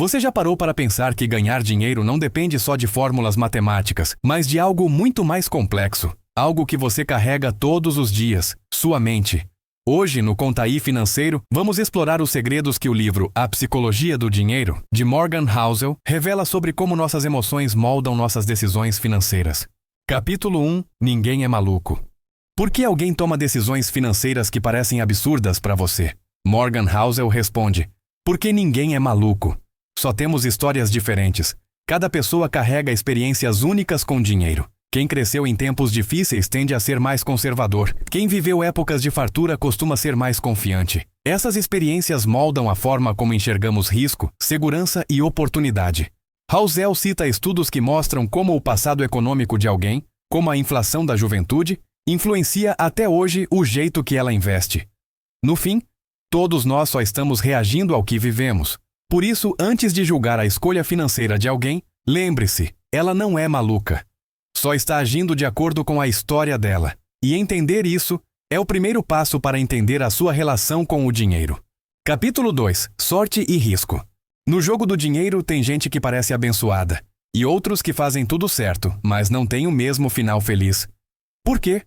Você já parou para pensar que ganhar dinheiro não depende só de fórmulas matemáticas, mas de algo muito mais complexo, algo que você carrega todos os dias, sua mente. Hoje, no Contaí Financeiro, vamos explorar os segredos que o livro A Psicologia do Dinheiro, de Morgan Housel, revela sobre como nossas emoções moldam nossas decisões financeiras. Capítulo 1. Ninguém é maluco. Por que alguém toma decisões financeiras que parecem absurdas para você? Morgan Housel responde: porque ninguém é maluco. Só temos histórias diferentes. Cada pessoa carrega experiências únicas com dinheiro. Quem cresceu em tempos difíceis tende a ser mais conservador. Quem viveu épocas de fartura costuma ser mais confiante. Essas experiências moldam a forma como enxergamos risco, segurança e oportunidade. Housel cita estudos que mostram como o passado econômico de alguém, como a inflação da juventude, influencia até hoje o jeito que ela investe. No fim, todos nós só estamos reagindo ao que vivemos. Por isso, antes de julgar a escolha financeira de alguém, lembre-se, ela não é maluca. Só está agindo de acordo com a história dela. E entender isso é o primeiro passo para entender a sua relação com o dinheiro. Capítulo 2. Sorte e risco. No jogo do dinheiro tem gente que parece abençoada, e outros que fazem tudo certo, mas não têm o mesmo final feliz. Por quê?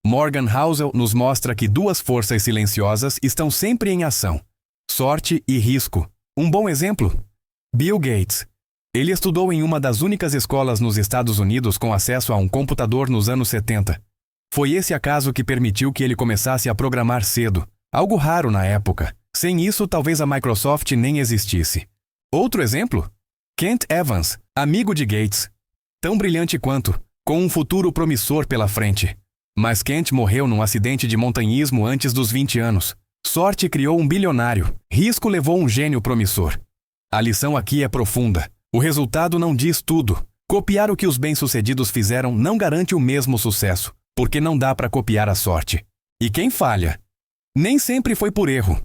Morgan Housel nos mostra que duas forças silenciosas estão sempre em ação: sorte e risco. Um bom exemplo? Bill Gates. Ele estudou em uma das únicas escolas nos Estados Unidos com acesso a um computador nos anos 70. Foi esse acaso que permitiu que ele começasse a programar cedo, algo raro na época. Sem isso, talvez a Microsoft nem existisse. Outro exemplo? Kent Evans, amigo de Gates. Tão brilhante quanto, com um futuro promissor pela frente. Mas Kent morreu num acidente de montanhismo antes dos 20 anos. Sorte criou um bilionário, risco levou um gênio promissor. A lição aqui é profunda. O resultado não diz tudo. Copiar o que os bem-sucedidos fizeram não garante o mesmo sucesso, porque não dá para copiar a sorte. E quem falha? Nem sempre foi por erro.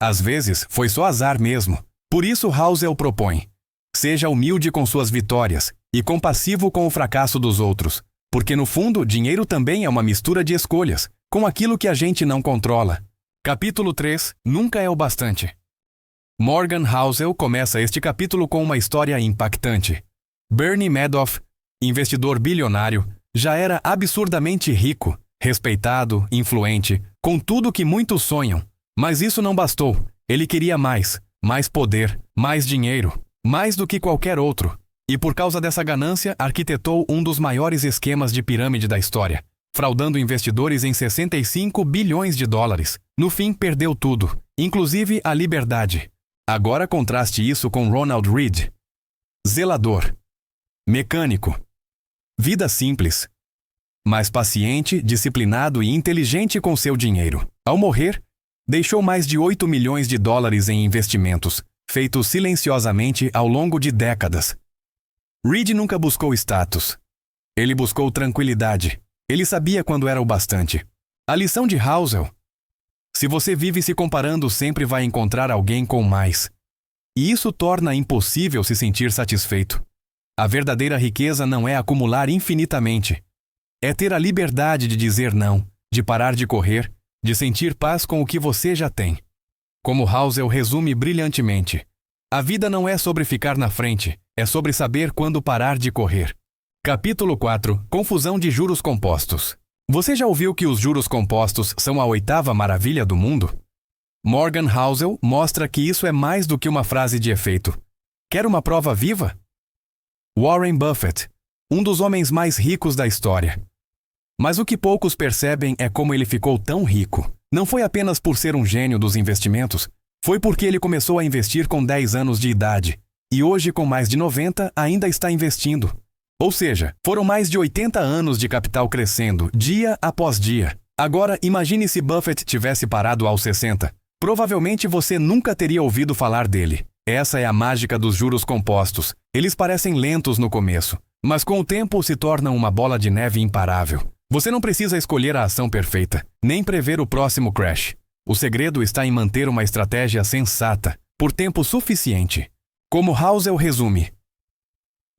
Às vezes, foi só azar mesmo. Por isso Housel propõe: seja humilde com suas vitórias e compassivo com o fracasso dos outros, porque no fundo, dinheiro também é uma mistura de escolhas, com aquilo que a gente não controla. Capítulo 3. Nunca é o bastante. Morgan Housel começa este capítulo com uma história impactante. Bernie Madoff, investidor bilionário, já era absurdamente rico, respeitado, influente, com tudo que muitos sonham. Mas isso não bastou. Ele queria mais poder, mais dinheiro, mais do que qualquer outro. E por causa dessa ganância, arquitetou um dos maiores esquemas de pirâmide da história, fraudando investidores em 65 bilhões de dólares. No fim, perdeu tudo, inclusive a liberdade. Agora contraste isso com Ronald Read. Zelador. Mecânico. Vida simples. Mas paciente, disciplinado e inteligente com seu dinheiro. Ao morrer, deixou mais de 8 milhões de dólares em investimentos, feitos silenciosamente ao longo de décadas. Read nunca buscou status. Ele buscou tranquilidade. Ele sabia quando era o bastante. A lição de Housel: se você vive se comparando, sempre vai encontrar alguém com mais. E isso torna impossível se sentir satisfeito. A verdadeira riqueza não é acumular infinitamente. É ter a liberdade de dizer não, de parar de correr, de sentir paz com o que você já tem. Como Housel resume brilhantemente: a vida não é sobre ficar na frente, é sobre saber quando parar de correr. Capítulo 4. Confusão de juros compostos. Você já ouviu que os juros compostos são a 8ª maravilha do mundo? Morgan Housel mostra que isso é mais do que uma frase de efeito. Quer uma prova viva? Warren Buffett, um dos homens mais ricos da história. Mas o que poucos percebem é como ele ficou tão rico. Não foi apenas por ser um gênio dos investimentos, foi porque ele começou a investir com 10 anos de idade, e hoje, com mais de 90, ainda está investindo. Ou seja, foram mais de 80 anos de capital crescendo, dia após dia. Agora, imagine se Buffett tivesse parado aos 60. Provavelmente você nunca teria ouvido falar dele. Essa é a mágica dos juros compostos. Eles parecem lentos no começo, mas com o tempo se tornam uma bola de neve imparável. Você não precisa escolher a ação perfeita, nem prever o próximo crash. O segredo está em manter uma estratégia sensata, por tempo suficiente. Como Housel resume: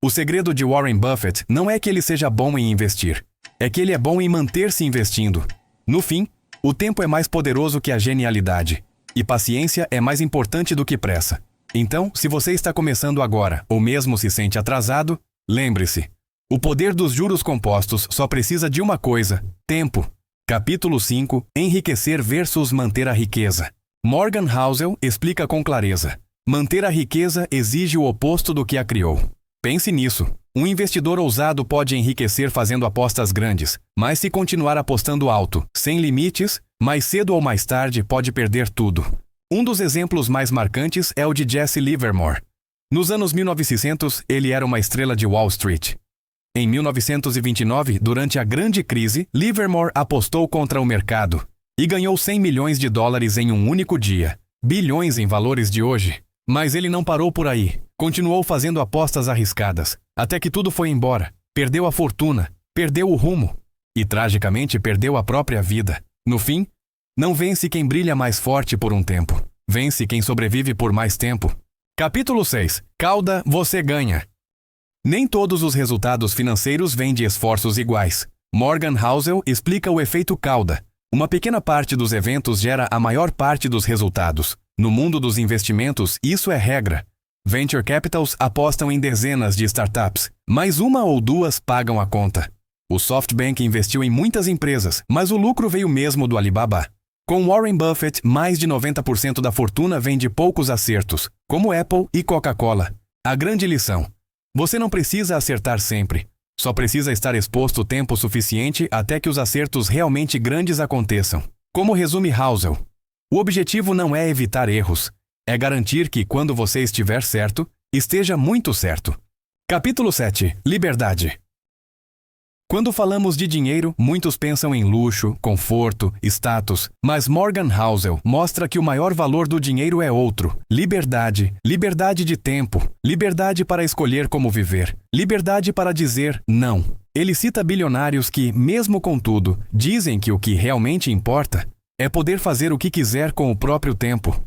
o segredo de Warren Buffett não é que ele seja bom em investir, é que ele é bom em manter-se investindo. No fim, o tempo é mais poderoso que a genialidade, e paciência é mais importante do que pressa. Então, se você está começando agora ou mesmo se sente atrasado, lembre-se, o poder dos juros compostos só precisa de uma coisa: tempo. Capítulo 5. Enriquecer versus manter a riqueza. Morgan Housel explica com clareza. Manter a riqueza exige o oposto do que a criou. Pense nisso. Um investidor ousado pode enriquecer fazendo apostas grandes, mas se continuar apostando alto, sem limites, mais cedo ou mais tarde pode perder tudo. Um dos exemplos mais marcantes é o de Jesse Livermore. Nos anos 1900, ele era uma estrela de Wall Street. Em 1929, durante a grande crise, Livermore apostou contra o mercado e ganhou $100 milhões em um único dia. Bilhões em valores de hoje. Mas ele não parou por aí. Continuou fazendo apostas arriscadas, até que tudo foi embora. Perdeu a fortuna, perdeu o rumo e, tragicamente, perdeu a própria vida. No fim, não vence quem brilha mais forte por um tempo. Vence quem sobrevive por mais tempo. Capítulo 6. Cauda, você ganha. Nem todos os resultados financeiros vêm de esforços iguais. Morgan Housel explica o efeito cauda. Uma pequena parte dos eventos gera a maior parte dos resultados. No mundo dos investimentos, isso é regra. Venture capitals apostam em dezenas de startups, mas uma ou duas pagam a conta. O SoftBank investiu em muitas empresas, mas o lucro veio mesmo do Alibaba. Com Warren Buffett, mais de 90% da fortuna vem de poucos acertos, como Apple e Coca-Cola. A grande lição: você não precisa acertar sempre. Só precisa estar exposto o tempo suficiente até que os acertos realmente grandes aconteçam. Como resume Housel, o objetivo não é evitar erros, é garantir que, quando você estiver certo, esteja muito certo. Capítulo 7. Liberdade. Quando falamos de dinheiro, muitos pensam em luxo, conforto, status, mas Morgan Housel mostra que o maior valor do dinheiro é outro: liberdade, liberdade de tempo, liberdade para escolher como viver, liberdade para dizer não. Ele cita bilionários que, mesmo com tudo, dizem que o que realmente importa é poder fazer o que quiser com o próprio tempo.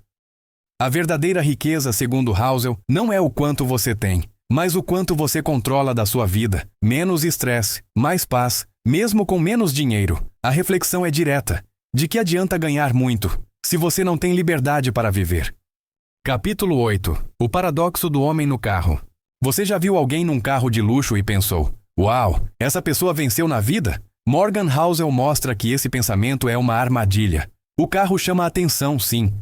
A verdadeira riqueza, segundo Housel, não é o quanto você tem, mas o quanto você controla da sua vida. Menos estresse, mais paz, mesmo com menos dinheiro. A reflexão é direta. De que adianta ganhar muito, se você não tem liberdade para viver? Capítulo 8. O paradoxo do homem no carro. Você já viu alguém num carro de luxo e pensou: uau, essa pessoa venceu na vida? Morgan Housel mostra que esse pensamento é uma armadilha. O carro chama a atenção, sim,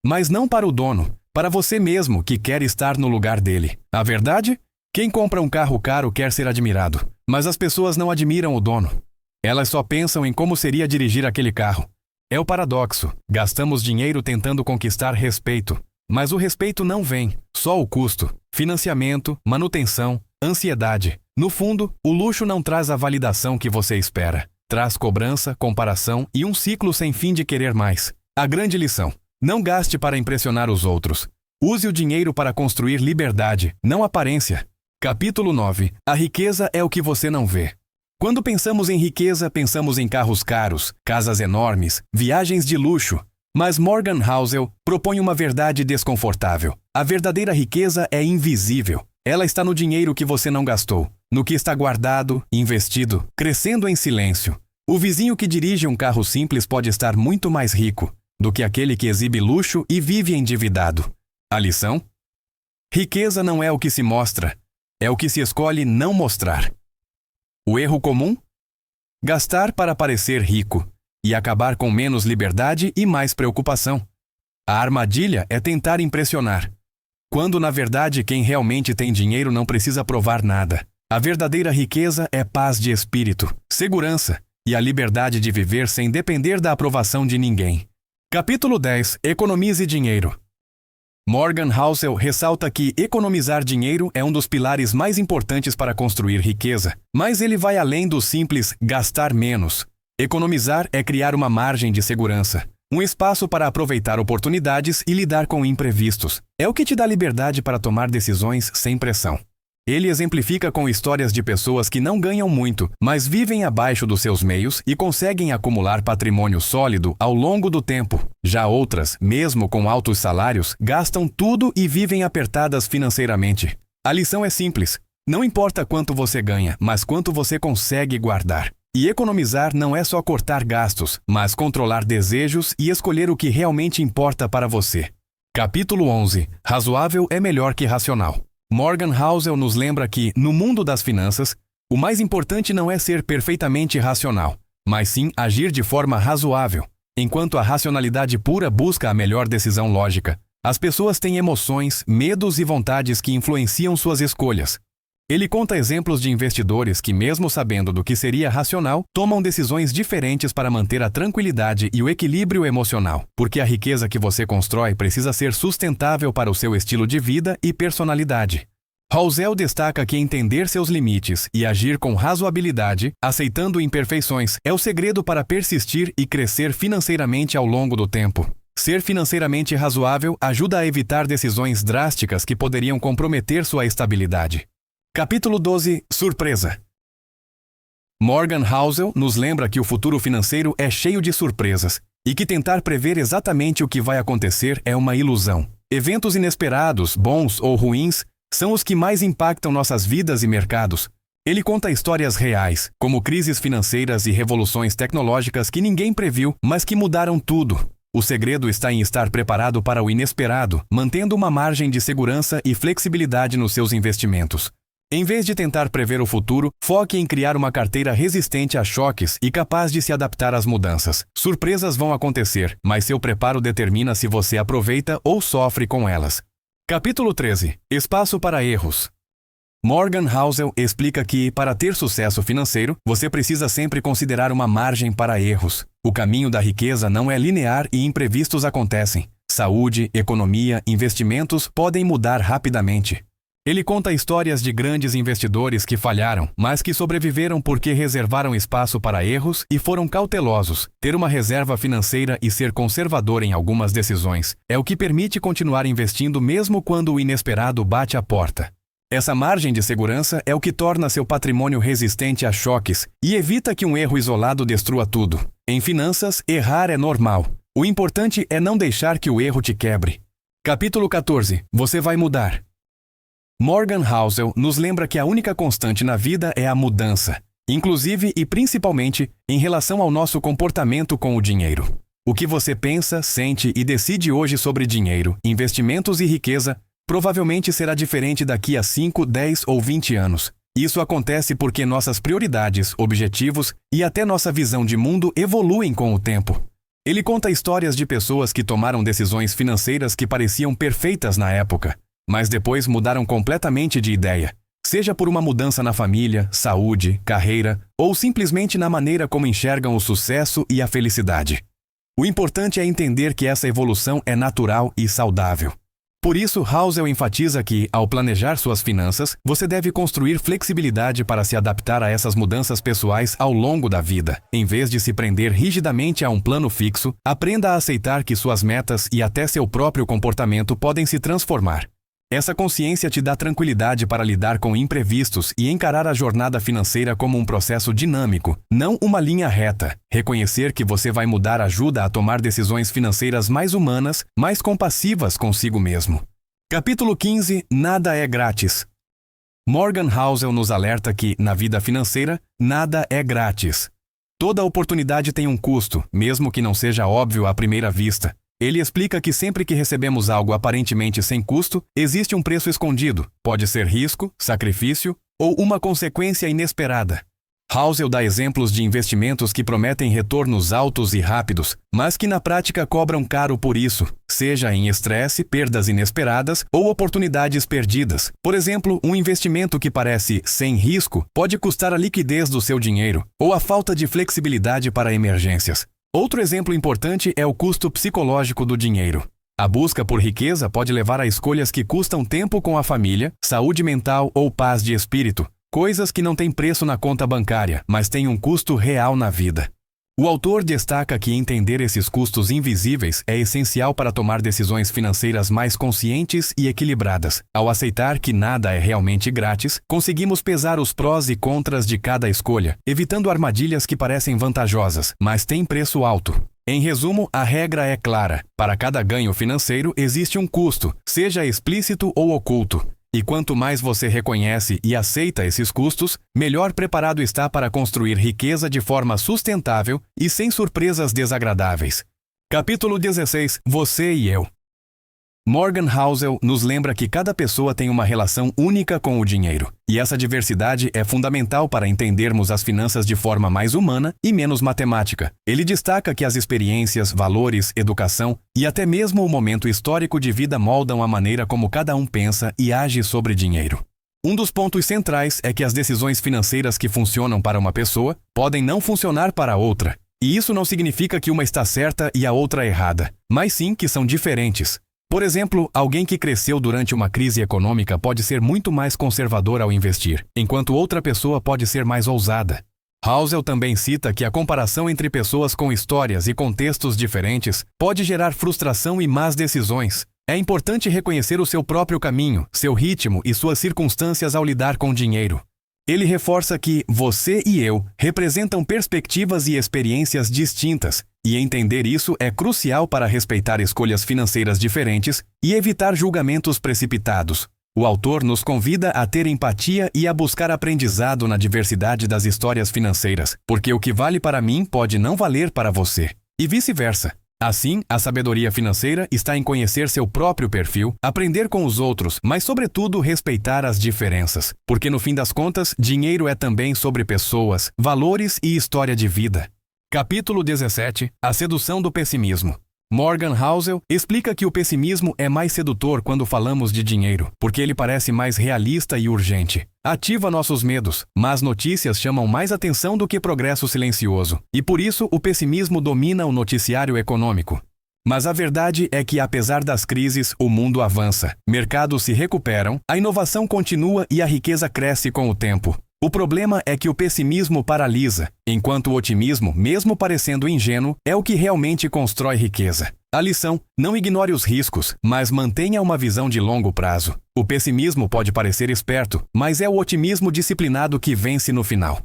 mas não para o dono, para você mesmo que quer estar no lugar dele. A verdade? Quem compra um carro caro quer ser admirado, mas as pessoas não admiram o dono. Elas só pensam em como seria dirigir aquele carro. É o paradoxo. Gastamos dinheiro tentando conquistar respeito, mas o respeito não vem, só o custo, financiamento, manutenção, ansiedade. No fundo, o luxo não traz a validação que você espera. Traz cobrança, comparação e um ciclo sem fim de querer mais. A grande lição: não gaste para impressionar os outros. Use o dinheiro para construir liberdade, não aparência. Capítulo 9. A riqueza é o que você não vê. Quando pensamos em riqueza, pensamos em carros caros, casas enormes, viagens de luxo. Mas Morgan Housel propõe uma verdade desconfortável. A verdadeira riqueza é invisível. Ela está no dinheiro que você não gastou, no que está guardado, investido, crescendo em silêncio. O vizinho que dirige um carro simples pode estar muito mais rico do que aquele que exibe luxo e vive endividado. A lição? Riqueza não é o que se mostra, é o que se escolhe não mostrar. O erro comum? Gastar para parecer rico e acabar com menos liberdade e mais preocupação. A armadilha é tentar impressionar, quando na verdade quem realmente tem dinheiro não precisa provar nada. A verdadeira riqueza é paz de espírito, segurança e a liberdade de viver sem depender da aprovação de ninguém. Capítulo 10. Economize dinheiro. Morgan Housel ressalta que economizar dinheiro é um dos pilares mais importantes para construir riqueza, mas ele vai além do simples gastar menos. Economizar é criar uma margem de segurança, um espaço para aproveitar oportunidades e lidar com imprevistos. É o que te dá liberdade para tomar decisões sem pressão. Ele exemplifica com histórias de pessoas que não ganham muito, mas vivem abaixo dos seus meios e conseguem acumular patrimônio sólido ao longo do tempo. Já outras, mesmo com altos salários, gastam tudo e vivem apertadas financeiramente. A lição é simples: não importa quanto você ganha, mas quanto você consegue guardar. E economizar não é só cortar gastos, mas controlar desejos e escolher o que realmente importa para você. Capítulo 11. Razoável é melhor que racional. Morgan Housel nos lembra que, no mundo das finanças, o mais importante não é ser perfeitamente racional, mas sim agir de forma razoável. Enquanto a racionalidade pura busca a melhor decisão lógica, as pessoas têm emoções, medos e vontades que influenciam suas escolhas. Ele conta exemplos de investidores que, mesmo sabendo do que seria racional, tomam decisões diferentes para manter a tranquilidade e o equilíbrio emocional, porque a riqueza que você constrói precisa ser sustentável para o seu estilo de vida e personalidade. Housel destaca que entender seus limites e agir com razoabilidade, aceitando imperfeições, é o segredo para persistir e crescer financeiramente ao longo do tempo. Ser financeiramente razoável ajuda a evitar decisões drásticas que poderiam comprometer sua estabilidade. Capítulo 12. Surpresa. Morgan Housel nos lembra que o futuro financeiro é cheio de surpresas e que tentar prever exatamente o que vai acontecer é uma ilusão. Eventos inesperados, bons ou ruins, são os que mais impactam nossas vidas e mercados. Ele conta histórias reais, como crises financeiras e revoluções tecnológicas que ninguém previu, mas que mudaram tudo. O segredo está em estar preparado para o inesperado, mantendo uma margem de segurança e flexibilidade nos seus investimentos. Em vez de tentar prever o futuro, foque em criar uma carteira resistente a choques e capaz de se adaptar às mudanças. Surpresas vão acontecer, mas seu preparo determina se você aproveita ou sofre com elas. Capítulo 13. Espaço para erros. Morgan Housel explica que, para ter sucesso financeiro, você precisa sempre considerar uma margem para erros. O caminho da riqueza não é linear e imprevistos acontecem. Saúde, economia, investimentos podem mudar rapidamente. Ele conta histórias de grandes investidores que falharam, mas que sobreviveram porque reservaram espaço para erros e foram cautelosos. Ter uma reserva financeira e ser conservador em algumas decisões é o que permite continuar investindo mesmo quando o inesperado bate à porta. Essa margem de segurança é o que torna seu patrimônio resistente a choques e evita que um erro isolado destrua tudo. Em finanças, errar é normal. O importante é não deixar que o erro te quebre. Capítulo 14. Você vai mudar. Morgan Housel nos lembra que a única constante na vida é a mudança, inclusive e principalmente em relação ao nosso comportamento com o dinheiro. O que você pensa, sente e decide hoje sobre dinheiro, investimentos e riqueza provavelmente será diferente daqui a 5, 10 ou 20 anos. Isso acontece porque nossas prioridades, objetivos e até nossa visão de mundo evoluem com o tempo. Ele conta histórias de pessoas que tomaram decisões financeiras que pareciam perfeitas na época, mas depois mudaram completamente de ideia, seja por uma mudança na família, saúde, carreira, ou simplesmente na maneira como enxergam o sucesso e a felicidade. O importante é entender que essa evolução é natural e saudável. Por isso, Housel enfatiza que, ao planejar suas finanças, você deve construir flexibilidade para se adaptar a essas mudanças pessoais ao longo da vida. Em vez de se prender rigidamente a um plano fixo, aprenda a aceitar que suas metas e até seu próprio comportamento podem se transformar. Essa consciência te dá tranquilidade para lidar com imprevistos e encarar a jornada financeira como um processo dinâmico, não uma linha reta. Reconhecer que você vai mudar ajuda a tomar decisões financeiras mais humanas, mais compassivas consigo mesmo. Capítulo 15. Nada é grátis. Morgan Housel nos alerta que, na vida financeira, nada é grátis. Toda oportunidade tem um custo, mesmo que não seja óbvio à primeira vista. Ele explica que sempre que recebemos algo aparentemente sem custo, existe um preço escondido, pode ser risco, sacrifício ou uma consequência inesperada. Housel dá exemplos de investimentos que prometem retornos altos e rápidos, mas que na prática cobram caro por isso, seja em estresse, perdas inesperadas ou oportunidades perdidas. Por exemplo, um investimento que parece sem risco pode custar a liquidez do seu dinheiro ou a falta de flexibilidade para emergências. Outro exemplo importante é o custo psicológico do dinheiro. A busca por riqueza pode levar a escolhas que custam tempo com a família, saúde mental ou paz de espírito, coisas que não têm preço na conta bancária, mas têm um custo real na vida. O autor destaca que entender esses custos invisíveis é essencial para tomar decisões financeiras mais conscientes e equilibradas. Ao aceitar que nada é realmente grátis, conseguimos pesar os prós e contras de cada escolha, evitando armadilhas que parecem vantajosas, mas têm preço alto. Em resumo, a regra é clara. Para cada ganho financeiro existe um custo, seja explícito ou oculto. E quanto mais você reconhece e aceita esses custos, melhor preparado está para construir riqueza de forma sustentável e sem surpresas desagradáveis. Capítulo 16. Você e eu. Morgan Housel nos lembra que cada pessoa tem uma relação única com o dinheiro, e essa diversidade é fundamental para entendermos as finanças de forma mais humana e menos matemática. Ele destaca que as experiências, valores, educação e até mesmo o momento histórico de vida moldam a maneira como cada um pensa e age sobre dinheiro. Um dos pontos centrais é que as decisões financeiras que funcionam para uma pessoa podem não funcionar para outra, e isso não significa que uma está certa e a outra errada, mas sim que são diferentes. Por exemplo, alguém que cresceu durante uma crise econômica pode ser muito mais conservador ao investir, enquanto outra pessoa pode ser mais ousada. Housel também cita que a comparação entre pessoas com histórias e contextos diferentes pode gerar frustração e más decisões. É importante reconhecer o seu próprio caminho, seu ritmo e suas circunstâncias ao lidar com dinheiro. Ele reforça que você e eu representam perspectivas e experiências distintas, e entender isso é crucial para respeitar escolhas financeiras diferentes e evitar julgamentos precipitados. O autor nos convida a ter empatia e a buscar aprendizado na diversidade das histórias financeiras, porque o que vale para mim pode não valer para você, e vice-versa. Assim, a sabedoria financeira está em conhecer seu próprio perfil, aprender com os outros, mas sobretudo respeitar as diferenças. Porque no fim das contas, dinheiro é também sobre pessoas, valores e história de vida. Capítulo 17. A sedução do pessimismo. Morgan Housel explica que o pessimismo é mais sedutor quando falamos de dinheiro, porque ele parece mais realista e urgente. Ativa nossos medos, mas notícias chamam mais atenção do que progresso silencioso, e por isso o pessimismo domina o noticiário econômico. Mas a verdade é que, apesar das crises, o mundo avança, mercados se recuperam, a inovação continua e a riqueza cresce com o tempo. O problema é que o pessimismo paralisa, enquanto o otimismo, mesmo parecendo ingênuo, é o que realmente constrói riqueza. A lição: não ignore os riscos, mas mantenha uma visão de longo prazo. O pessimismo pode parecer esperto, mas é o otimismo disciplinado que vence no final.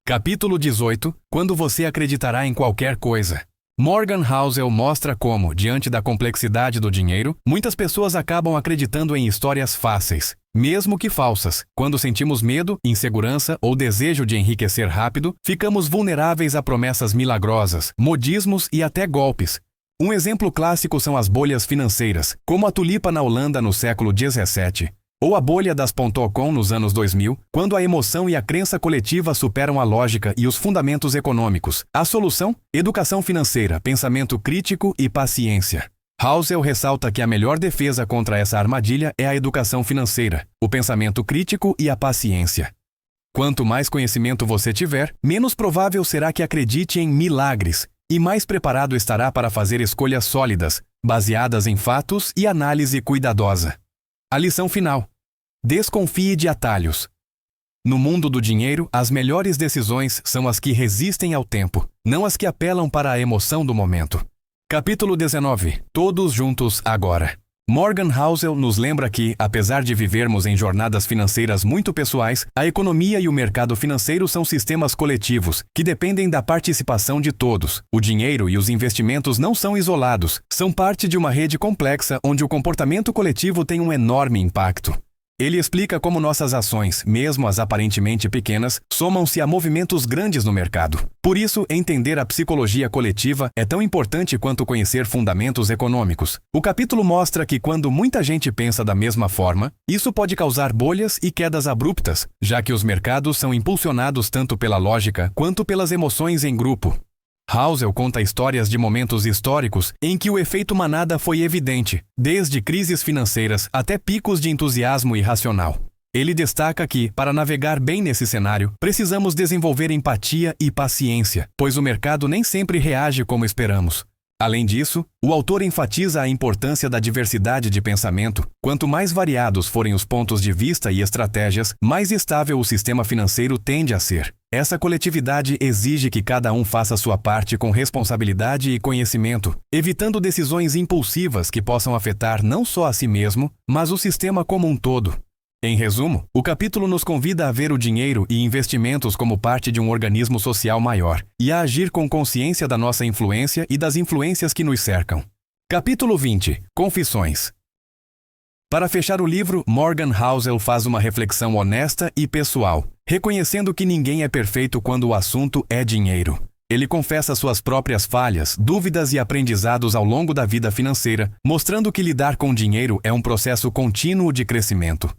Capítulo 18. Quando você acreditará em qualquer coisa. Morgan Housel mostra como, diante da complexidade do dinheiro, muitas pessoas acabam acreditando em histórias fáceis, mesmo que falsas. Quando sentimos medo, insegurança ou desejo de enriquecer rápido, ficamos vulneráveis a promessas milagrosas, modismos e até golpes. Um exemplo clássico são as bolhas financeiras, como a tulipa na Holanda no século XVII, ou a bolha das .com nos anos 2000, quando a emoção e a crença coletiva superam a lógica e os fundamentos econômicos. A solução? Educação financeira, pensamento crítico e paciência. Housel ressalta que a melhor defesa contra essa armadilha é a educação financeira, o pensamento crítico e a paciência. Quanto mais conhecimento você tiver, menos provável será que acredite em milagres, e mais preparado estará para fazer escolhas sólidas, baseadas em fatos e análise cuidadosa. A lição final: desconfie de atalhos. No mundo do dinheiro, as melhores decisões são as que resistem ao tempo, não as que apelam para a emoção do momento. Capítulo 19. Todos juntos agora. Morgan Housel nos lembra que, apesar de vivermos em jornadas financeiras muito pessoais, a economia e o mercado financeiro são sistemas coletivos, que dependem da participação de todos. O dinheiro e os investimentos não são isolados, são parte de uma rede complexa onde o comportamento coletivo tem um enorme impacto. Ele explica como nossas ações, mesmo as aparentemente pequenas, somam-se a movimentos grandes no mercado. Por isso, entender a psicologia coletiva é tão importante quanto conhecer fundamentos econômicos. O capítulo mostra que quando muita gente pensa da mesma forma, isso pode causar bolhas e quedas abruptas, já que os mercados são impulsionados tanto pela lógica quanto pelas emoções em grupo. Housel conta histórias de momentos históricos em que o efeito manada foi evidente, desde crises financeiras até picos de entusiasmo irracional. Ele destaca que, para navegar bem nesse cenário, precisamos desenvolver empatia e paciência, pois o mercado nem sempre reage como esperamos. Além disso, o autor enfatiza a importância da diversidade de pensamento. Quanto mais variados forem os pontos de vista e estratégias, mais estável o sistema financeiro tende a ser. Essa coletividade exige que cada um faça sua parte com responsabilidade e conhecimento, evitando decisões impulsivas que possam afetar não só a si mesmo, mas o sistema como um todo. Em resumo, o capítulo nos convida a ver o dinheiro e investimentos como parte de um organismo social maior e a agir com consciência da nossa influência e das influências que nos cercam. Capítulo 20. Confissões. Para fechar o livro, Morgan Housel faz uma reflexão honesta e pessoal, reconhecendo que ninguém é perfeito quando o assunto é dinheiro. Ele confessa suas próprias falhas, dúvidas e aprendizados ao longo da vida financeira, mostrando que lidar com dinheiro é um processo contínuo de crescimento.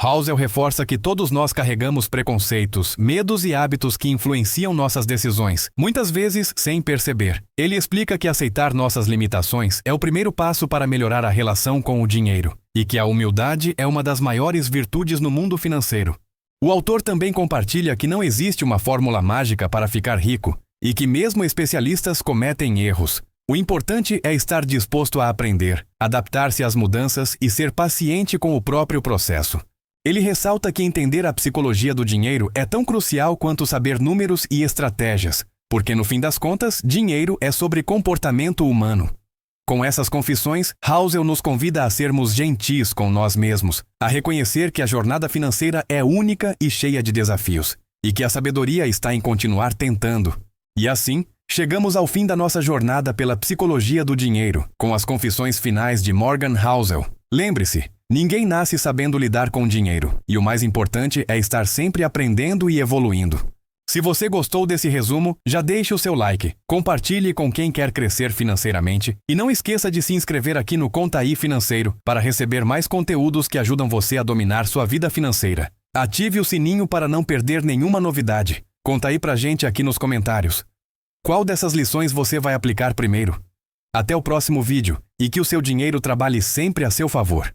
Housel reforça que todos nós carregamos preconceitos, medos e hábitos que influenciam nossas decisões, muitas vezes sem perceber. Ele explica que aceitar nossas limitações é o primeiro passo para melhorar a relação com o dinheiro, e que a humildade é uma das maiores virtudes no mundo financeiro. O autor também compartilha que não existe uma fórmula mágica para ficar rico, e que mesmo especialistas cometem erros. O importante é estar disposto a aprender, adaptar-se às mudanças e ser paciente com o próprio processo. Ele ressalta que entender a psicologia do dinheiro é tão crucial quanto saber números e estratégias, porque no fim das contas, dinheiro é sobre comportamento humano. Com essas confissões, Housel nos convida a sermos gentis com nós mesmos, a reconhecer que a jornada financeira é única e cheia de desafios, e que a sabedoria está em continuar tentando. E assim, chegamos ao fim da nossa jornada pela psicologia do dinheiro, com as confissões finais de Morgan Housel. Lembre-se, ninguém nasce sabendo lidar com dinheiro, e o mais importante é estar sempre aprendendo e evoluindo. Se você gostou desse resumo, já deixe o seu like, compartilhe com quem quer crescer financeiramente e não esqueça de se inscrever aqui no Conta Aí Financeiro para receber mais conteúdos que ajudam você a dominar sua vida financeira. Ative o sininho para não perder nenhuma novidade. Conta aí pra gente aqui nos comentários. Qual dessas lições você vai aplicar primeiro? Até o próximo vídeo e que o seu dinheiro trabalhe sempre a seu favor.